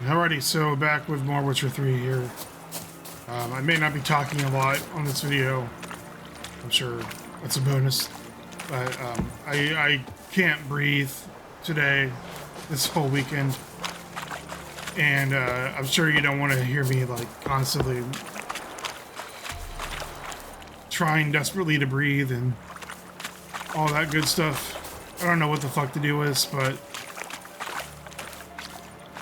Alrighty, so back with more Witcher 3 here. I may not be talking a lot on this video. I'm sure that's a bonus. But I can't breathe today, this whole weekend. And I'm sure you don't want to hear me like constantly trying desperately to breathe and all that good stuff. I don't know what the fuck to do with this, but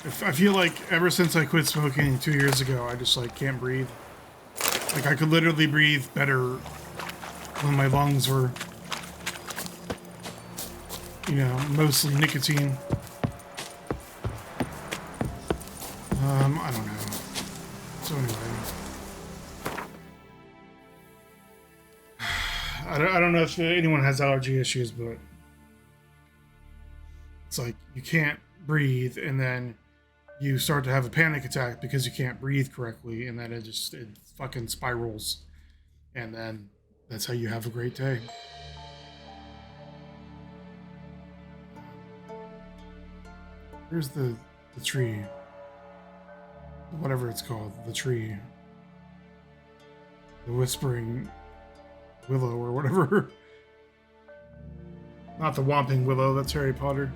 I feel like ever since I quit smoking 2 years ago, I just like can't breathe. Like I could literally breathe better when my lungs were, you know, mostly nicotine. I don't know. So anyway, I don't know if anyone has allergy issues, but it's like you can't breathe and then you start to have a panic attack because you can't breathe correctly, and then it fucking spirals, and then that's how you have a great day. Here's the tree, whatever it's called, the tree, the whispering willow or whatever. Not the Whomping Willow, that's Harry Potter.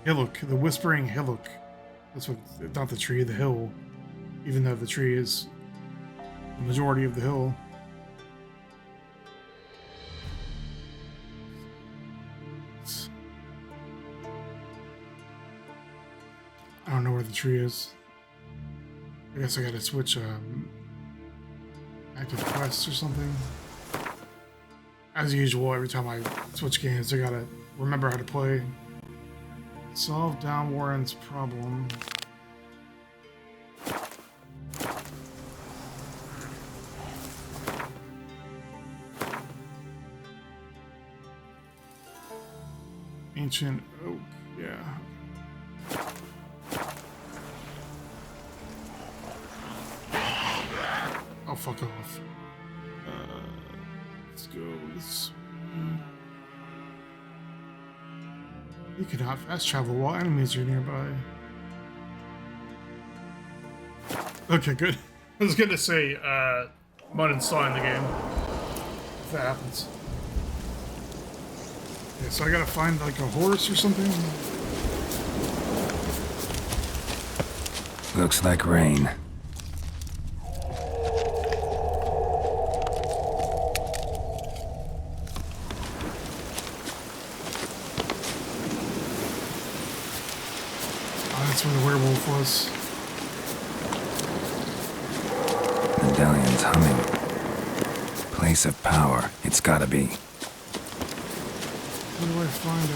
Hillock, the whispering Hillock. That's what, not the tree, the hill. Even though the tree is the majority of the hill. I don't know where the tree is. I guess I gotta switch active quests or something. As usual, every time I switch games, I gotta remember how to play. Solve Down Warren's problem. Ancient Oak, yeah. Oh, fuck off. Let's go this way. You cannot fast travel while enemies are nearby. Okay, good. I was gonna say, I'm uninstalling the game. If that happens. Yeah, so I gotta find like a horse or something? Looks like rain. That's where the werewolf was. Medallion's humming. Place of power. It's gotta be. Where do I find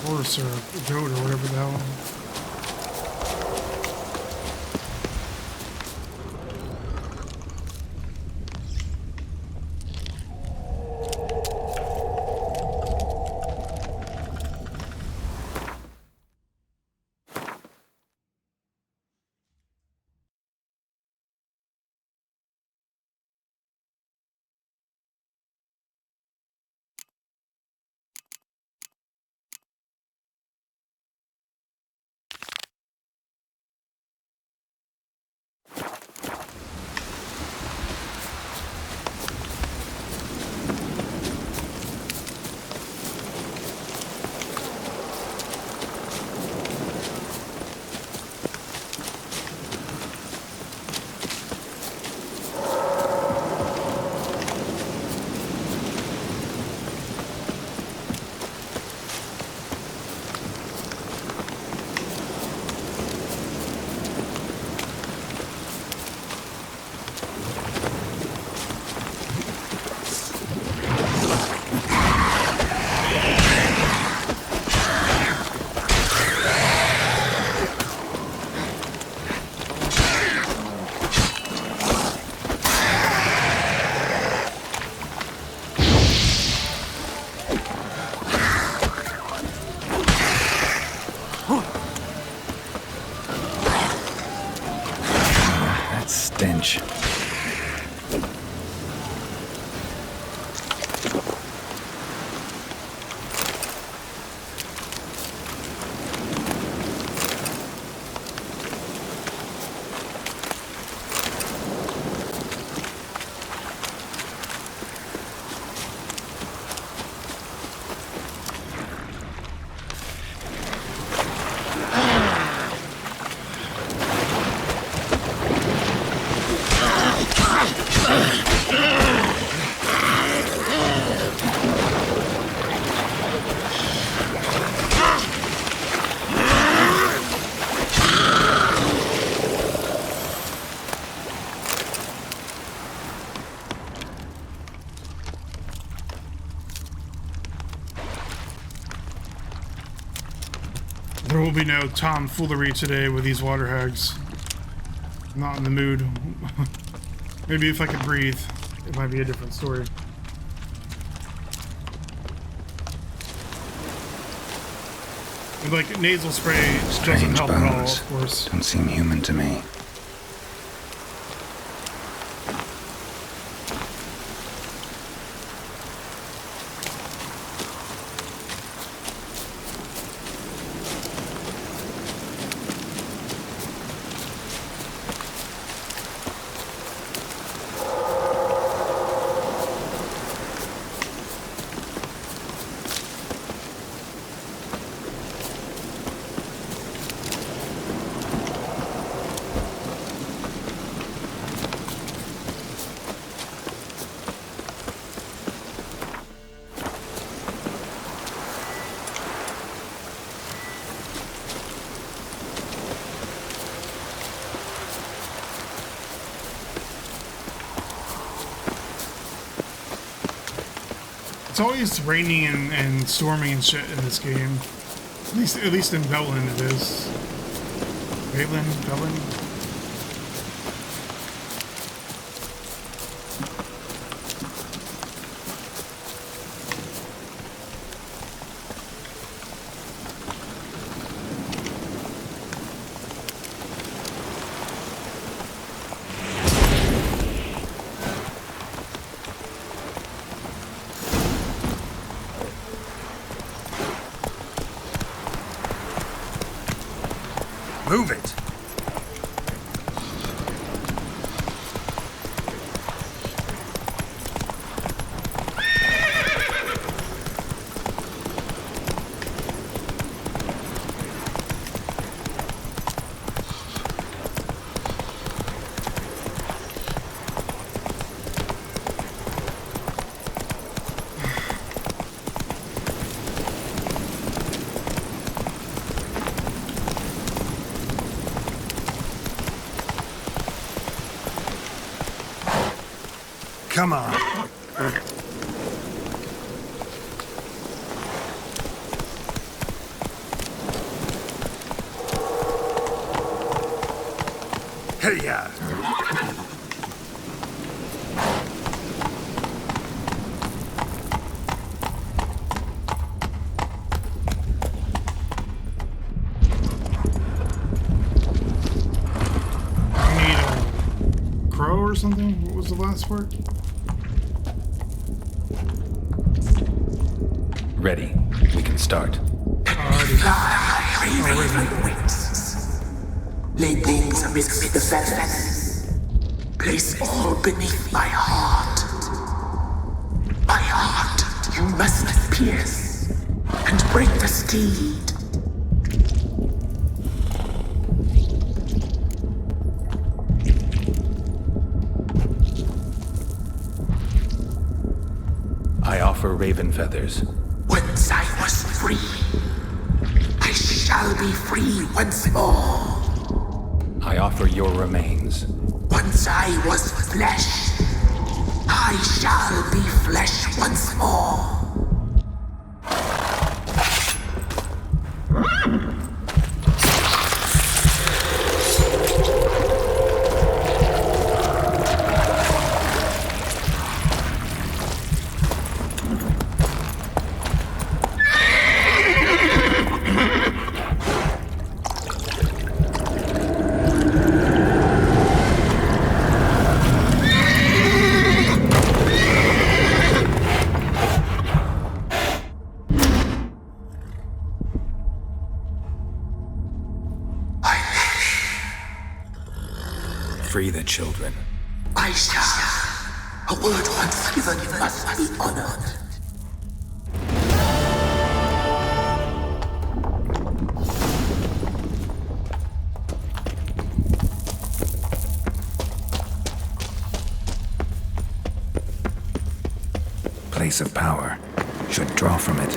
a horse or a goat or whatever the hell? There will be no tomfoolery today with these water hags. I'm not in the mood. Maybe if I could breathe, it might be a different story. And like nasal spray doesn't help at all, of course. Don't seem human to me. It's always raining and storming and shit in this game. At least in Velen it is. Velen? Move it! Come on. Hey, yeah. I need a crow or something? What was the last part? Ready. We can start. Lay things amidst the feathers. Place all beneath my heart. My heart you must pierce and break the steed. I offer raven feathers. Once I was free, I shall be free once more. I offer your remains. Once I was flesh, I shall be flesh once more. Free the children. I shall. A word once given must be honored. Place of power. Should draw from it.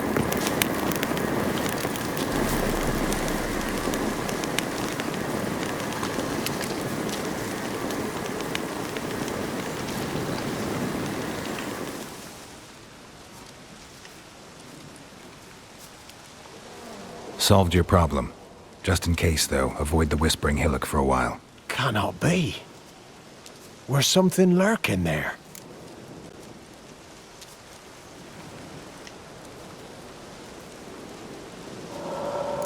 Solved your problem. Just in case, though, avoid the Whispering Hillock for a while. Cannot be. Where's something lurking there?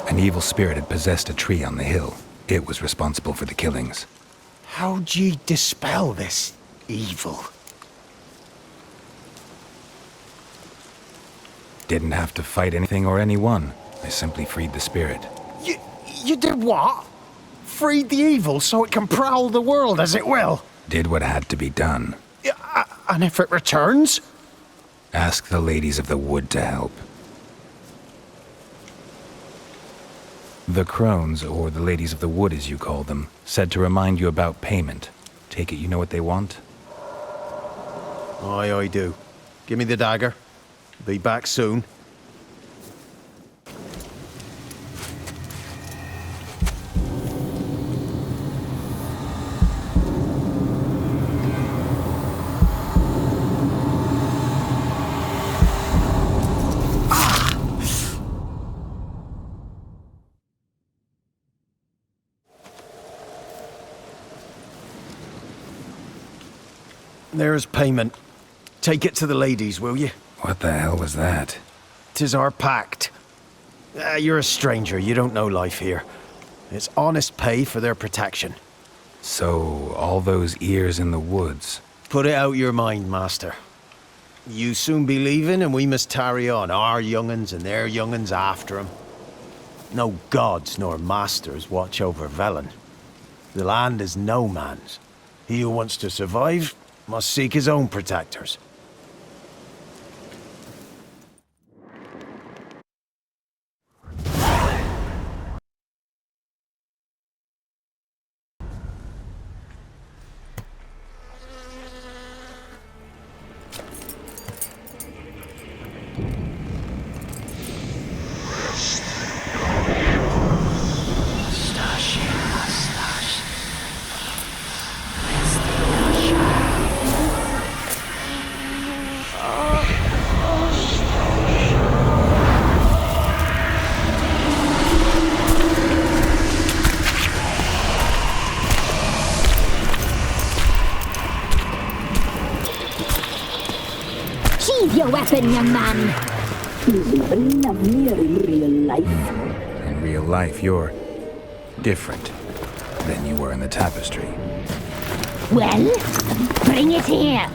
An evil spirit had possessed a tree on the hill. It was responsible for the killings. How'd ye dispel this evil? Didn't have to fight anything or anyone. I simply freed the spirit. You did what? Freed the evil so it can prowl the world as it will? Did what had to be done. And if it returns? Ask the ladies of the wood to help. The crones, or the ladies of the wood as you call them, said to remind you about payment. Take it you know what they want? Aye, I do. Give me the dagger. Be back soon. There's payment. Take it to the ladies, will you? What the hell was that? 'Tis our pact. You're a stranger, you don't know life here. It's honest pay for their protection. So, all those ears in the woods. Put it out your mind, master. You soon be leaving and we must tarry on, our young'uns and their young'uns after 'em. No gods nor masters watch over Velen. The land is no man's. He who wants to survive must seek his own protectors. Sheathe your weapon, young man. He's even lovelier in real life. In real life, you're different than you were in the tapestry. Well, bring it here.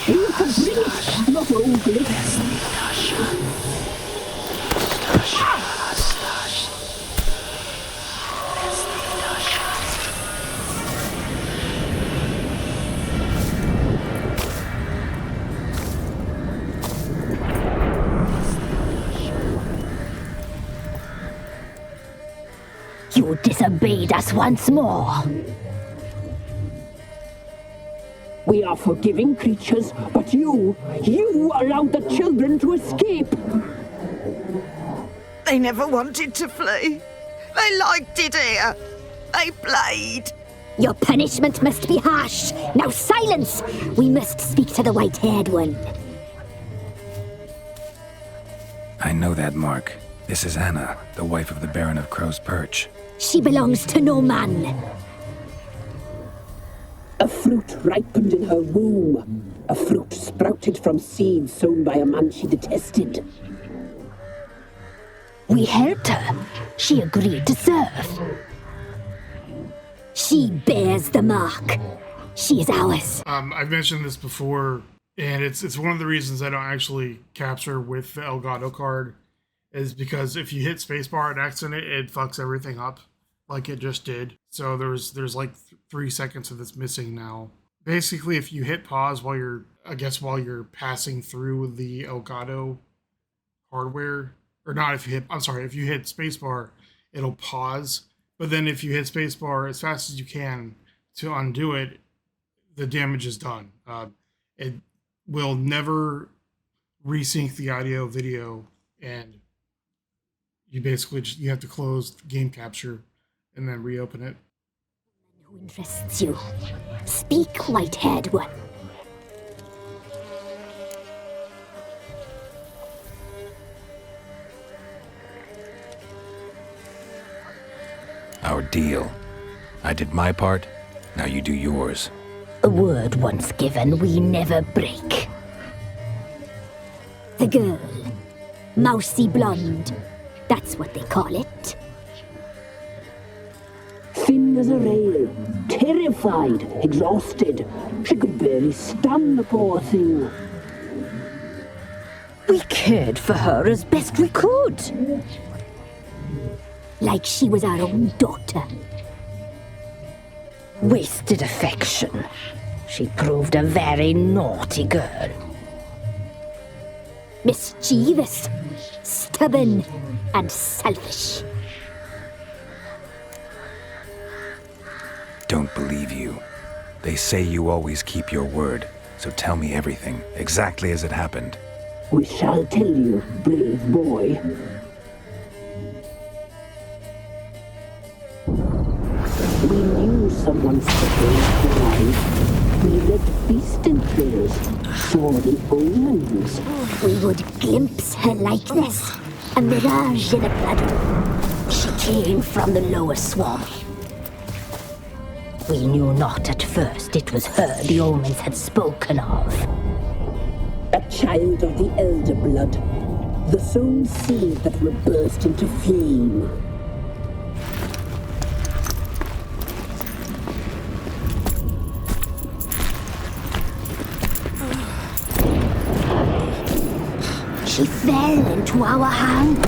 You can bring it, not only. You disobeyed us once more. We are forgiving creatures, but you allowed the children to escape. They never wanted to flee. They liked it here. They played. Your punishment must be harsh. Now silence! We must speak to the white-haired one. I know that mark. This is Anna, the wife of the Baron of Crow's Perch. She belongs to no man. A fruit ripened in her womb. A fruit sprouted from seeds sown by a man she detested. We helped her. She agreed to serve. She bears the mark. She is ours. I've mentioned this before, and it's one of the reasons I don't actually capture with the Elgato card, is because if you hit spacebar and accident, it fucks everything up, like it just did. So there's like 3 seconds of this missing now. Basically, if you hit pause while you're passing through the Elgato hardware, or not, if you hit spacebar, it'll pause. But then if you hit spacebar as fast as you can to undo it, the damage is done. It will never resync the audio video, and you basically you have to close game capture and then reopen it. Who interests you? Speak, white-haired one. Our deal. I did my part, now you do yours. A word once given, we never break. The girl. Mousy blonde. That's what they call it. Thin as a rail, terrified, exhausted. She could barely stand, the poor thing. We cared for her as best we could. Like she was our own daughter. Wasted affection. She proved a very naughty girl. Mischievous, stubborn, and selfish. Don't believe you. They say you always keep your word, so tell me everything, exactly as it happened. We shall tell you, brave boy. We knew someone special was alive. We read feasting trails, saw the omens. We would glimpse her likeness, a mirage in a blood. She came from the lower swamp. We knew not at first it was her the omens had spoken of. A child of the elder blood, the sown seed that will burst into flame. She fell into our hands.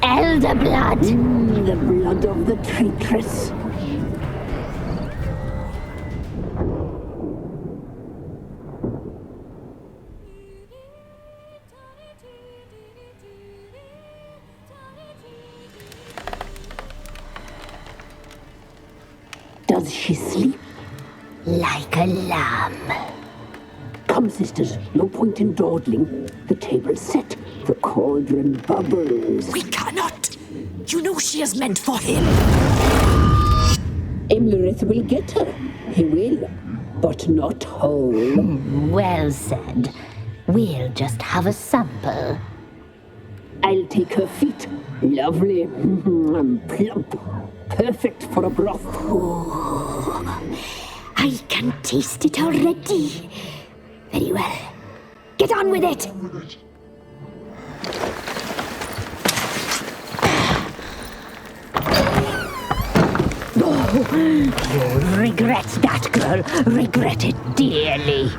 Elder blood. The blood of the traitress. Does she sleep? Like a lamb. Come, sisters, no point in dawdling. The table's set, the cauldron bubbles. We cannot. You know she is meant for him. Imlerith will get her. He will, but not whole. Well said. We'll just have a sample. I'll take her feet. Lovely. Plump. Perfect for a broth. I can taste it already. Very well. Get on with it. Oh, you'll regret that, girl. Regret it dearly.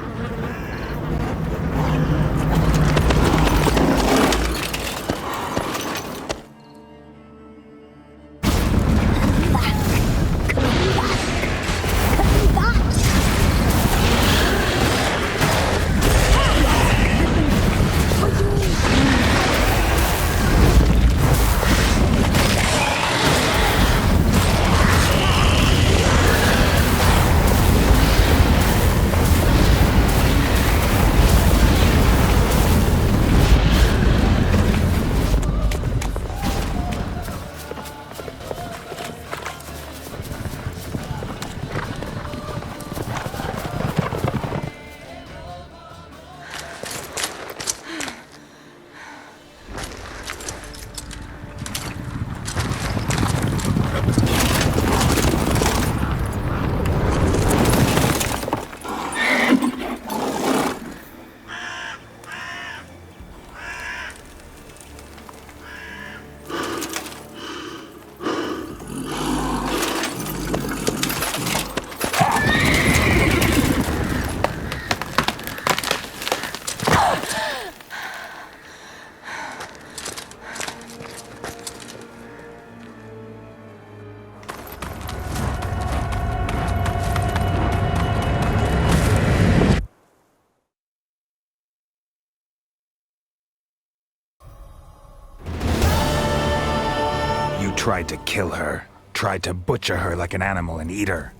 Tried to kill her. Tried to butcher her like an animal and eat her.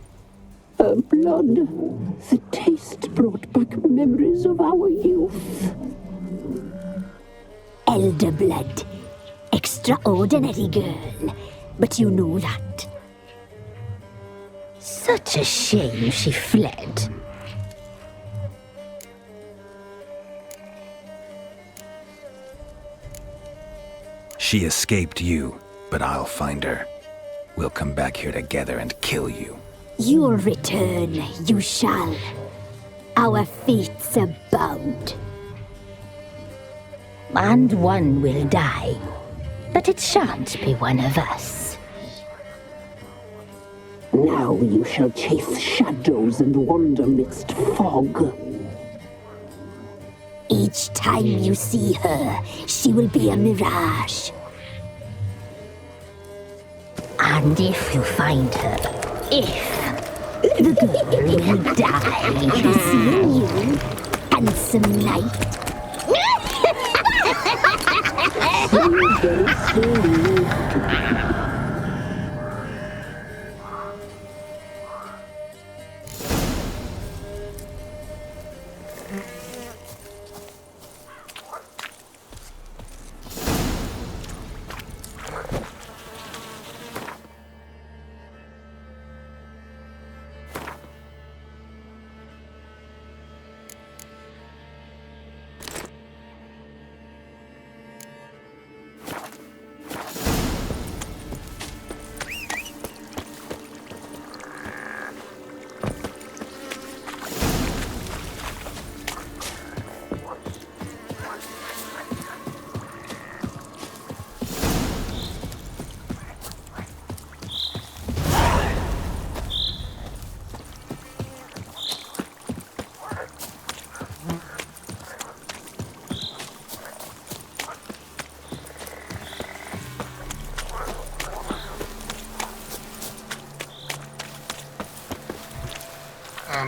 Her blood. The taste brought back memories of our youth. elder blood. Extraordinary girl. But you know that. Such a shame she fled. She escaped you, but I'll find her. We'll come back here together and kill you. You'll return, you shall. Our fates are bound. And one will die, but it shan't be one of us. Now you shall chase shadows and wander midst fog. Each time you see her, she will be a mirage. And if you find her, the girl will die seeing you, handsome knight.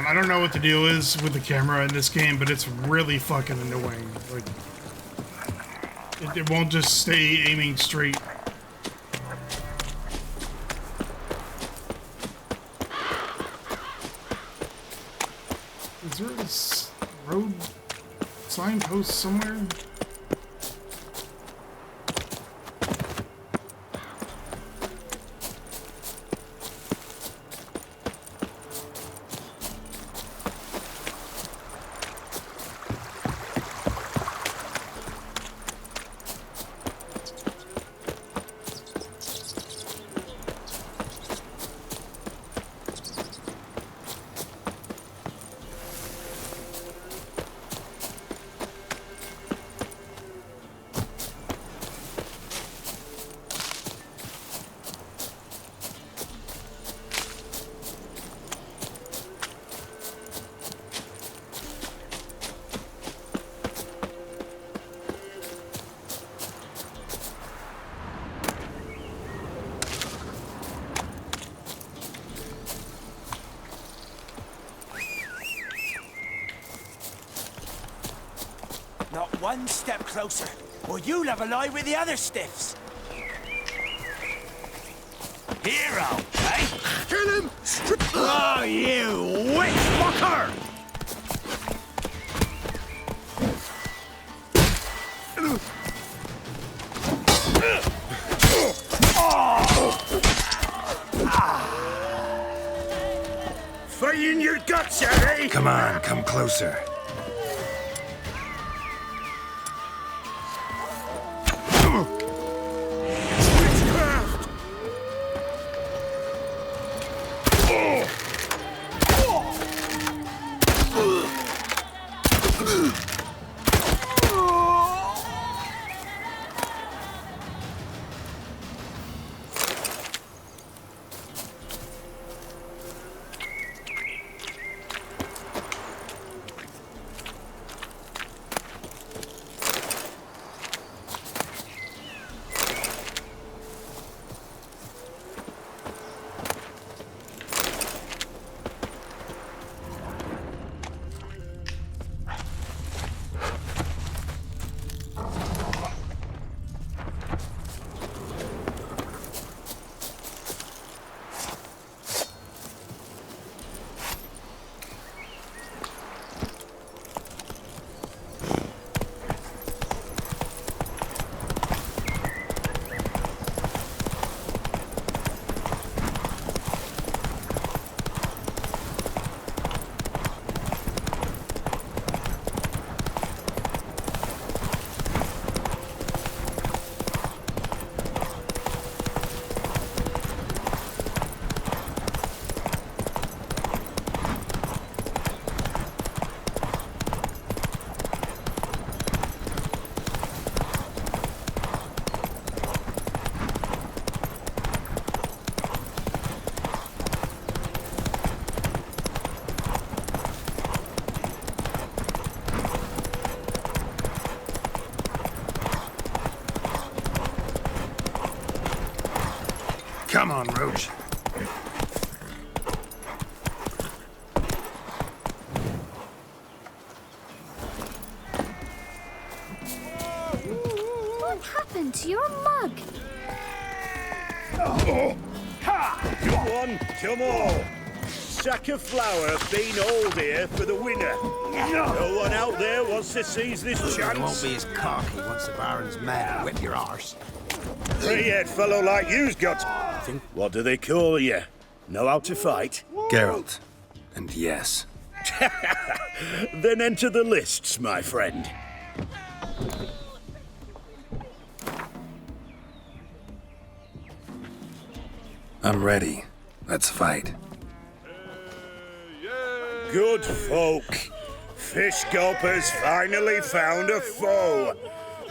I don't know what the deal is with the camera in this game, but it's really fucking annoying. Like, it won't just stay aiming straight. Is there a road signpost somewhere? Not one step closer, or you'll have a lie with the other stiffs. Hero, eh? Kill him! Oh, you witch fucker! Fight in your guts, eh? Come on, come closer. Come on, Roach. What happened to your mug? Come on, come on. Sack of flour been hauled here for the winner. No one out there wants to seize this chance. You won't be as cocky once the Baron's mad and whip your arse. Three-head fellow like you's got. What do they call you? Know how to fight? Geralt. And yes. Then enter the lists, my friend. I'm ready. Let's fight. Good folk. Fish Gulper's finally found a foe.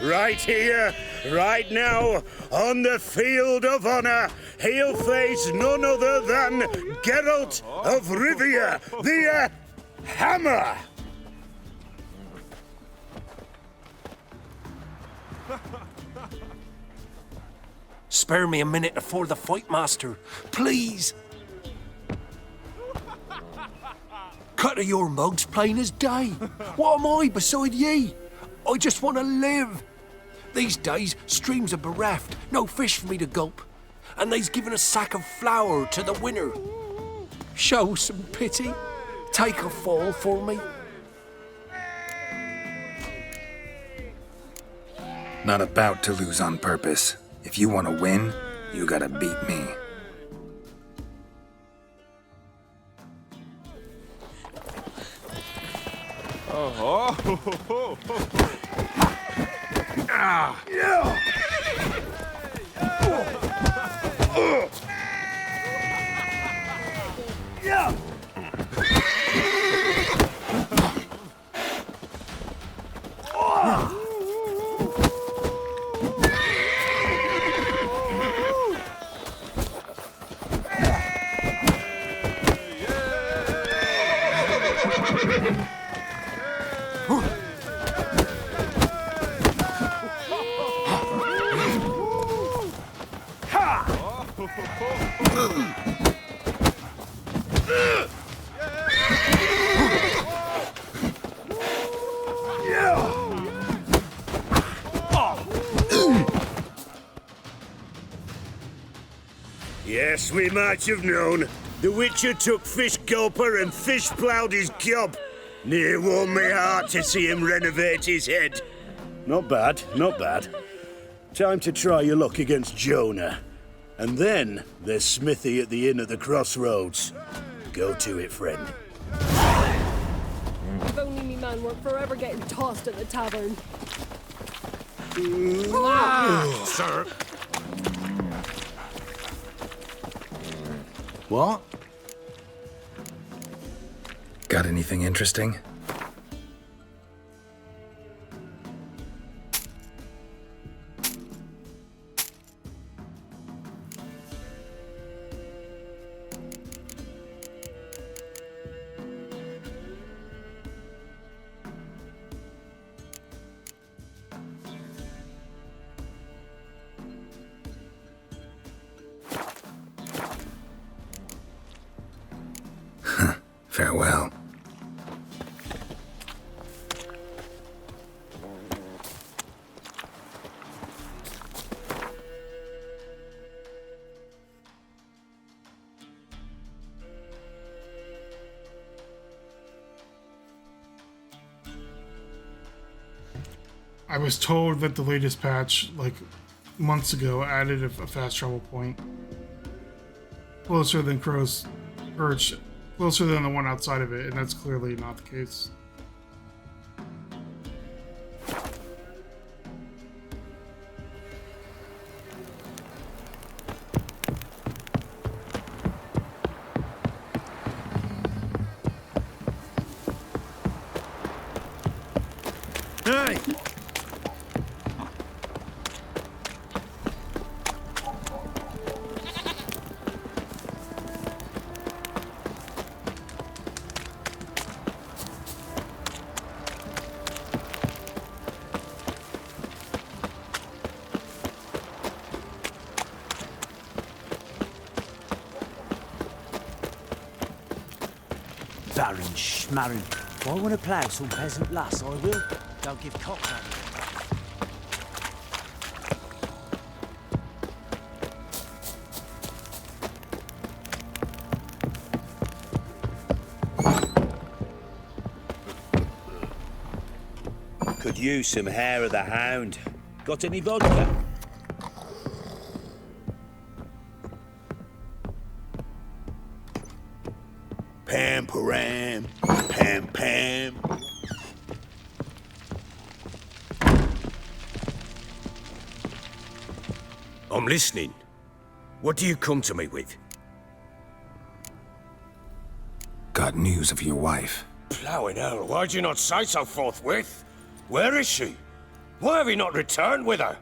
Right here, right now, on the field of honor, he'll face none other than Geralt of Rivia, the Hammer. Spare me a minute before the fight, Master. Please. Cut of your mug's plain as day. What am I beside ye? I just want to live. These days, streams are bereft. No fish for me to gulp. And they's given a sack of flour to the winner. Show some pity. Take a fall for me. Not about to lose on purpose. If you want to win, you gotta beat me. Yes, we might have known. The Witcher took Fish Gulper and fish ploughed his gob. Near warmed me heart to see him renovate his head. Not bad, not bad. Time to try your luck against Jonah. And then there's Smithy at the inn at the crossroads. Go to it, friend. If only me man weren't forever getting tossed at the tavern. Sir. What? Got anything interesting? Farewell. I was told that the latest patch, like months ago, added a fast travel point closer than Crow's Perch, closer than the one outside of it, and that's clearly not the case. Hey! Marrin, schmarrin. If I want to plough some peasant lass, I will. Don't give cock that. Could use some hair of the hound. Got any vodka? Pam param, pam pam. I'm listening. What do you come to me with? Got news of your wife. Ploughing hell, why'd you not say so forthwith? Where is she? Why have you not returned with her?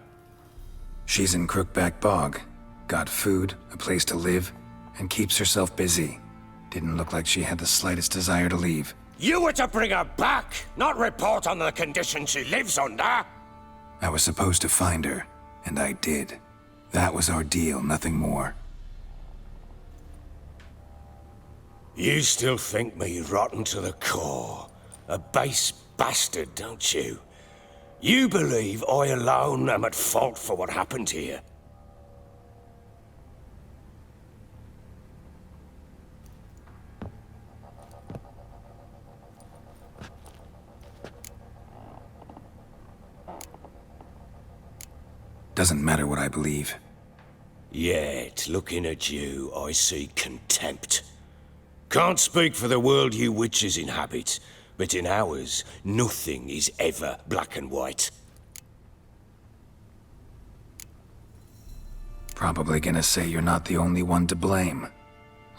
She's in Crookback Bog. Got food, a place to live, and keeps herself busy. Didn't look like she had the slightest desire to leave. You were to bring her back, not report on the condition she lives under. I was supposed to find her, and I did. That was our deal, nothing more. You still think me rotten to the core. A base bastard, don't you? You believe I alone am at fault for what happened here. Doesn't matter what I believe. Yet, looking at you, I see contempt. Can't speak for the world you witches inhabit, but in ours, nothing is ever black and white. Probably gonna say you're not the only one to blame.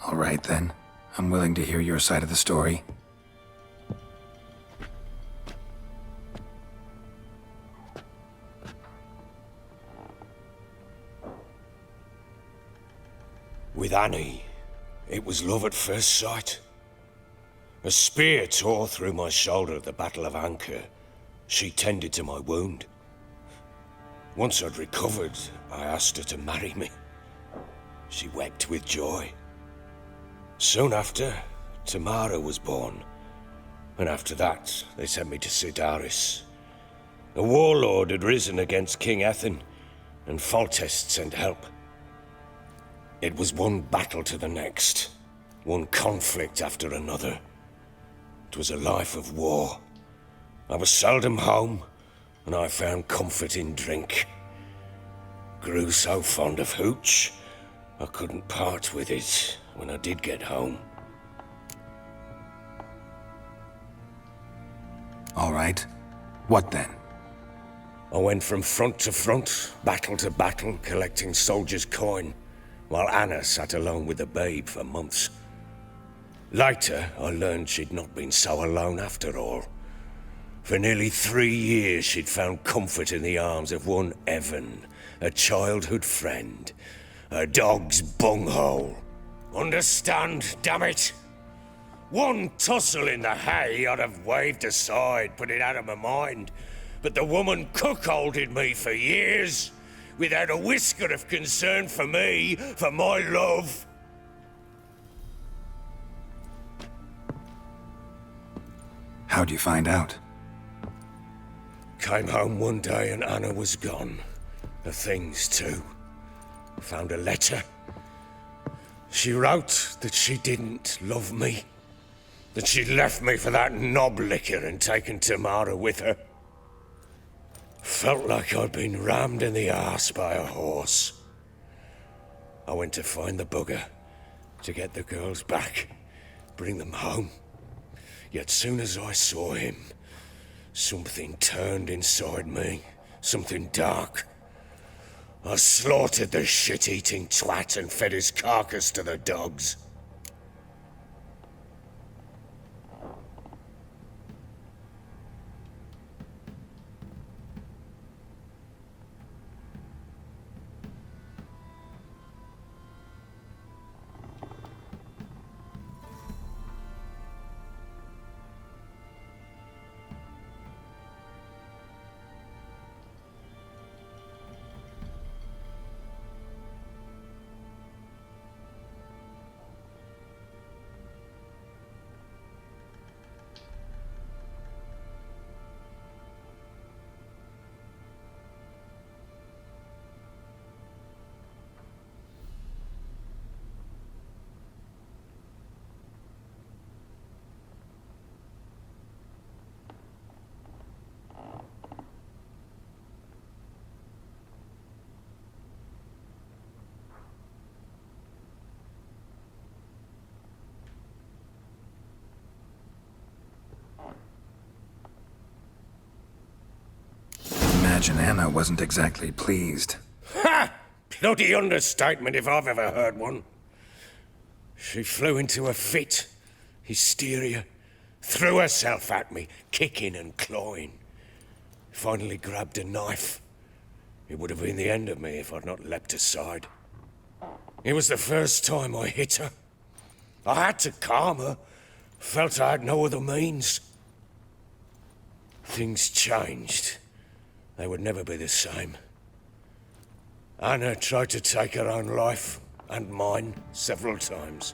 All right then, I'm willing to hear your side of the story. With Annie, it was love at first sight. A spear tore through my shoulder at the Battle of Anchor. She tended to my wound. Once I'd recovered, I asked her to marry me. She wept with joy. Soon after, Tamara was born. And after that, they sent me to Sidaris. A warlord had risen against King Ethan, and Foltest sent help. It was one battle to the next, one conflict after another. It was a life of war. I was seldom home, and I found comfort in drink. Grew so fond of hooch, I couldn't part with it when I did get home. All right. What then? I went from front to front, battle to battle, collecting soldiers' coin, while Anna sat alone with the babe for months. Later, I learned she'd not been so alone after all. For nearly 3 years, she'd found comfort in the arms of one Evan, a childhood friend, a dog's bunghole. Understand, damn it? One tussle in the hay I'd have waved aside, put it out of my mind, but the woman cuckolded me for years, without a whisker of concern for me, for my love. How'd you find out? Came home one day and Anna was gone. The things too. Found a letter. She wrote that she didn't love me. That she'd left me for that knob licker and taken Tamara with her. Felt like I'd been rammed in the arse by a horse. I went to find the bugger, to get the girls back, bring them home. Yet soon as I saw him, something turned inside me, something dark. I slaughtered the shit-eating twat and fed his carcass to the dogs. imagine Anna wasn't exactly pleased. Ha! Bloody understatement if I've ever heard one. She flew into a fit, hysteria, threw herself at me, kicking and clawing. Finally grabbed a knife. It would have been the end of me if I'd not leapt aside. It was the first time I hit her. I had to calm her. Felt I had no other means. Things changed. They would never be the same. Anna tried to take her own life, and mine, several times.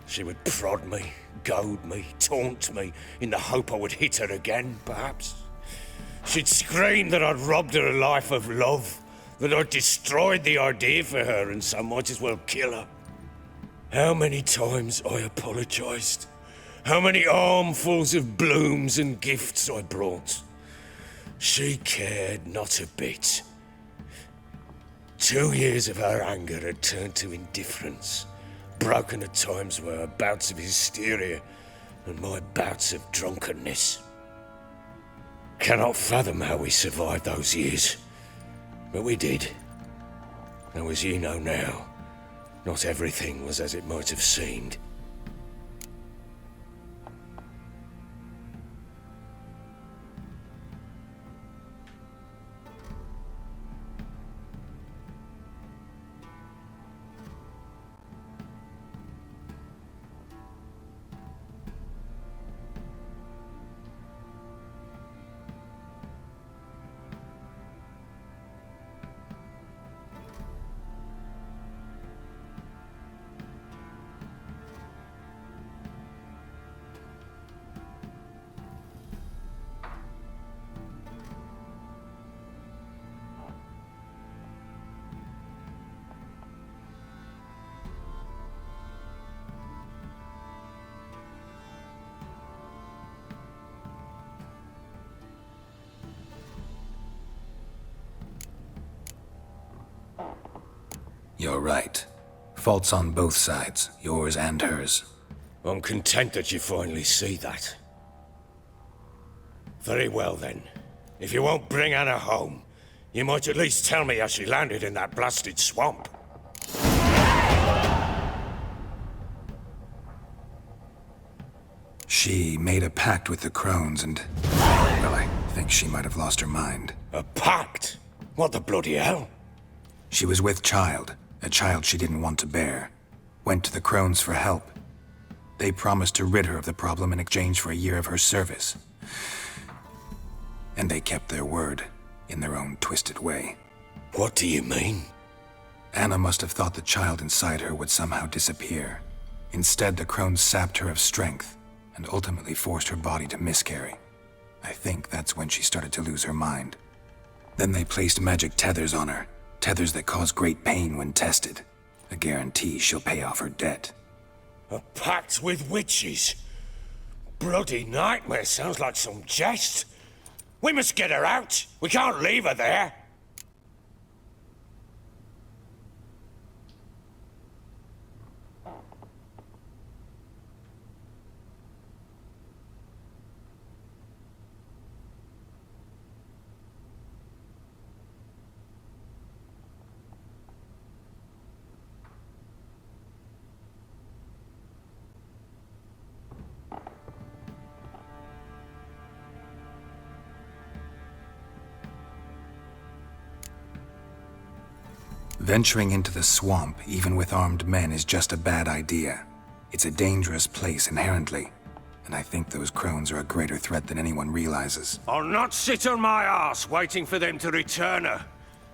She would prod me, goad me, taunt me, in the hope I would hit her again, perhaps. She'd scream that I'd robbed her a life of love, that I'd destroyed the idea for her, and so might as well kill her. How many times I apologized. How many armfuls of blooms and gifts I brought. She cared not a bit. 2 years of her anger had turned to indifference, broken at times by her bouts of hysteria and my bouts of drunkenness. Cannot fathom how we survived those years, but we did. Though as you know now, not everything was as it might have seemed. You're right. Faults on both sides, yours and hers. I'm content that you finally see that. Very well then. If you won't bring Anna home, you might at least tell me how she landed in that blasted swamp. She made a pact with the crones and... well, I think she might have lost her mind. A pact? What the bloody hell? She was with child, a child she didn't want to bear. Went to the crones for help. They promised to rid her of the problem in exchange for a year of her service. And they kept their word, in their own twisted way. What do you mean? Anna must have thought the child inside her would somehow disappear. Instead, the crones sapped her of strength, and ultimately forced her body to miscarry. I think that's when she started to lose her mind. Then they placed magic tethers on her, tethers that cause great pain when tested. A guarantee she'll pay off her debt. A pact with witches? Bloody nightmare, sounds like some jest. We must get her out. We can't leave her there. Venturing into the swamp, even with armed men, is just a bad idea. It's a dangerous place inherently, and I think those crones are a greater threat than anyone realizes. I'll not sit on my ass waiting for them to return her.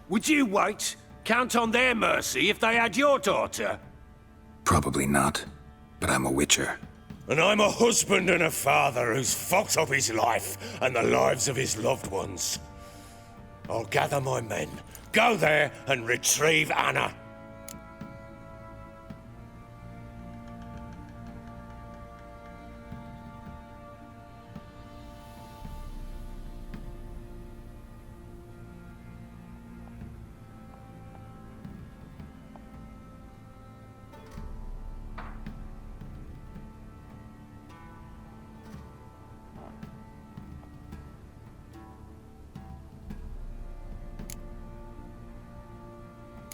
Would you wait? Count on their mercy if they had your daughter? Probably not, but I'm a witcher. And I'm a husband and a father who's fucked up his life and the lives of his loved ones. I'll gather my men, go there and retrieve Anna.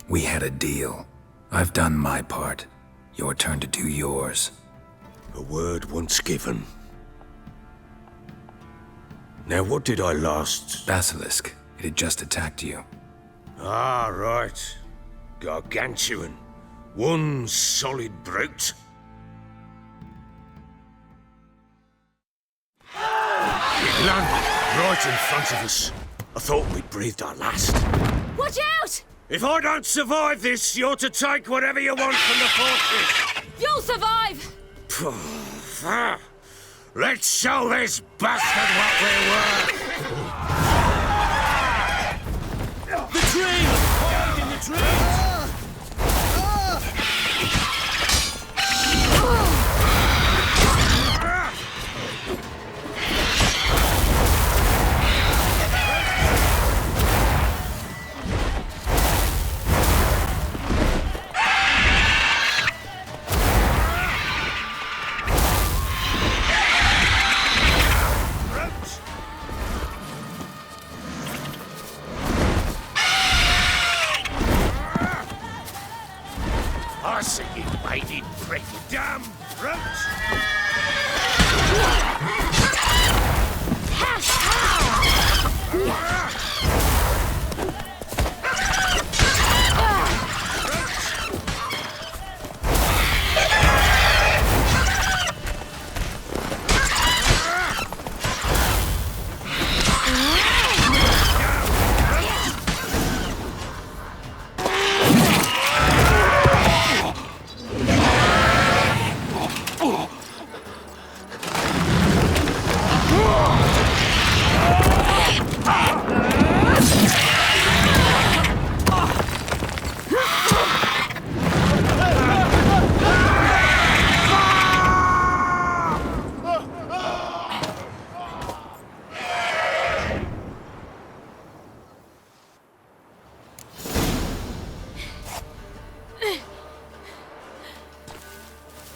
We had a deal. I've done my part. Your turn to do yours. A word once given. Now, what did I last... Basilisk. It had just attacked you. Ah, right. Gargantuan. One solid brute. It landed right in front of us. I thought we'd breathed our last. Watch out! If I don't survive this, you're to take whatever you want from the fortress. You'll survive! Let's show this bastard what we're worth! The tree! Hide in the trees! I see you wading prick. Damn brute!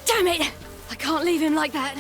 Damn it! I can't leave him like that.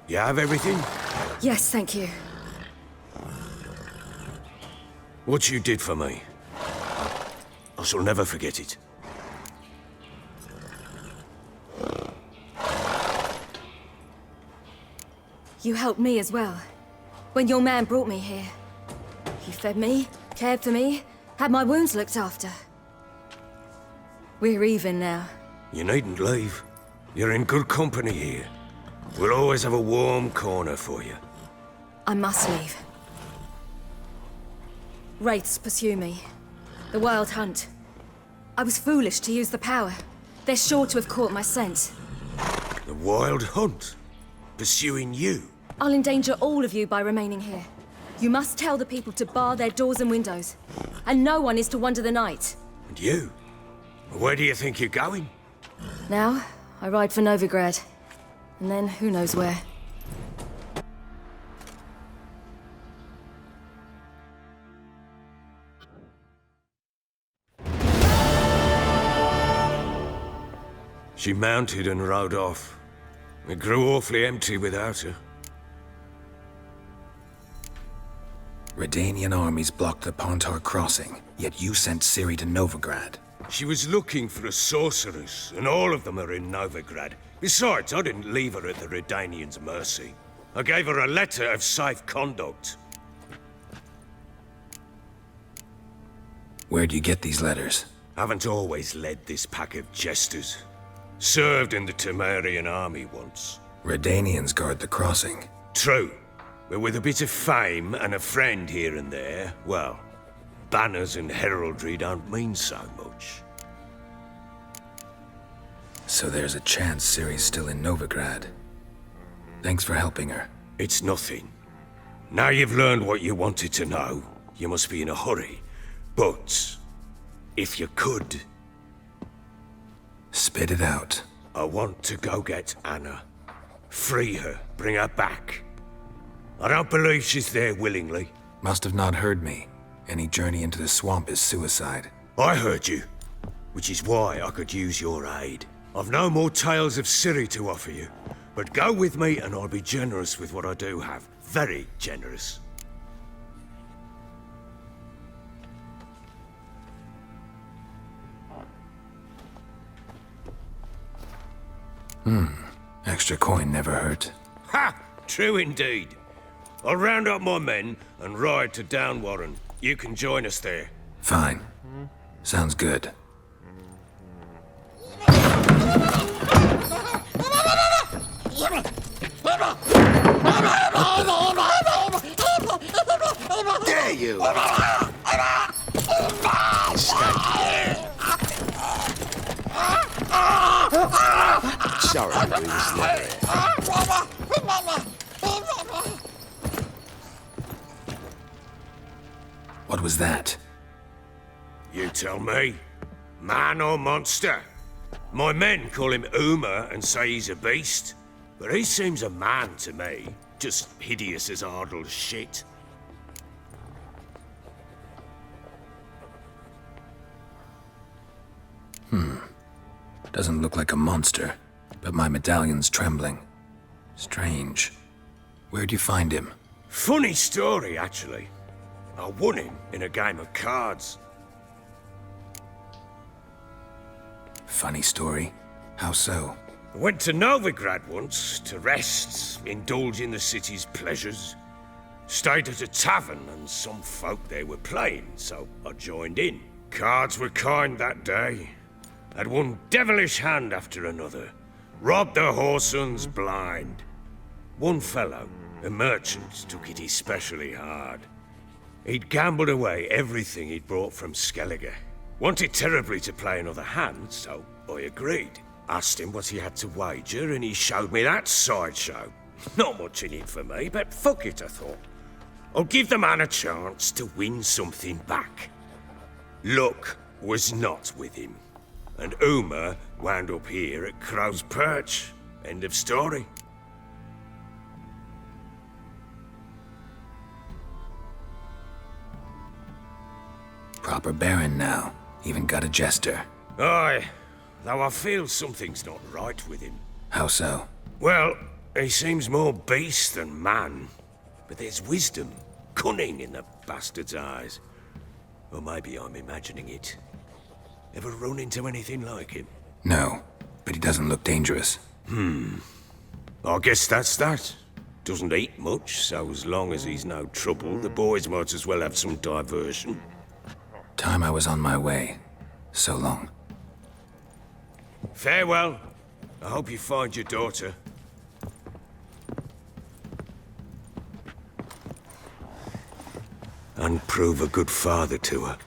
You have everything? Yes, thank you. What you did for me. I shall never forget it. You helped me as well. When your man brought me here. You fed me, cared for me, had my wounds looked after. We're even now. You needn't leave. You're in good company here. We'll always have a warm corner for you. I must leave. Wraiths pursue me. The Wild Hunt. I was foolish to use the power. They're sure to have caught my scent. The Wild Hunt? Pursuing you? I'll endanger all of you by remaining here. You must tell the people to bar their doors and windows. And no one is to wander the night. And you? Where do you think you're going? Now, I ride for Novigrad. And then, who knows where. She mounted and rode off. It grew awfully empty without her. Redanian armies blocked the Pontar crossing, yet you sent Ciri to Novigrad. She was looking for a sorceress, and all of them are in Novigrad. Besides, I didn't leave her at the Redanians' mercy. I gave her a letter of safe conduct. Where'd you get these letters? Haven't always led this pack of jesters. Served in the Temerian army once. Redanians guard the crossing. True. But with a bit of fame and a friend here and there, well, banners and heraldry don't mean so much. So there's a chance Ciri's still in Novigrad. Thanks for helping her. It's nothing. Now you've learned what you wanted to know, you must be in a hurry. But, if you could... Spit it out. I want to go get Anna. Free her, bring her back. I don't believe she's there willingly. Must have not heard me. Any journey into the swamp is suicide. I heard you, which is why I could use your aid. I've no more tales of Ciri to offer you, but go with me and I'll be generous with what I do have. Very generous. Extra coin never hurt. Ha! True indeed. I'll round up my men and ride to Downwarren. You can join us there. Fine. Sounds good. Dare you! Sorry, we was never here. What was that? You tell me. Man or monster? My men call him Uma and say he's a beast, but he seems a man to me. Just hideous as Ardle's shit. Doesn't look like a monster, but my medallion's trembling. Strange. Where'd you find him? Funny story, actually. I won him in a game of cards. Funny story? How so? I went to Novigrad once to rest, indulge in the city's pleasures. Stayed at a tavern and some folk there were playing, so I joined in. Cards were kind that day. Had one devilish hand after another. Robbed the whoresons blind. One fellow, a merchant, took it especially hard. He'd gambled away everything he'd brought from Skellige. Wanted terribly to play another hand, so I agreed. Asked him what he had to wager, and he showed me that sideshow. Not much in it for me, but fuck it, I thought. I'll give the man a chance to win something back. Luck was not with him. And Uma wound up here at Crow's Perch. End of story. Proper baron now. Even got a jester. Aye, though I feel something's not right with him. How so? Well, he seems more beast than man. But there's wisdom, cunning in the bastard's eyes. Or maybe I'm imagining it. Ever run into anything like him? No, but he doesn't look dangerous. I guess that's that. Doesn't eat much, so as long as he's no trouble, the boys might as well have some diversion. Time I was on my way. So long. Farewell. I hope you find your daughter. And prove a good father to her.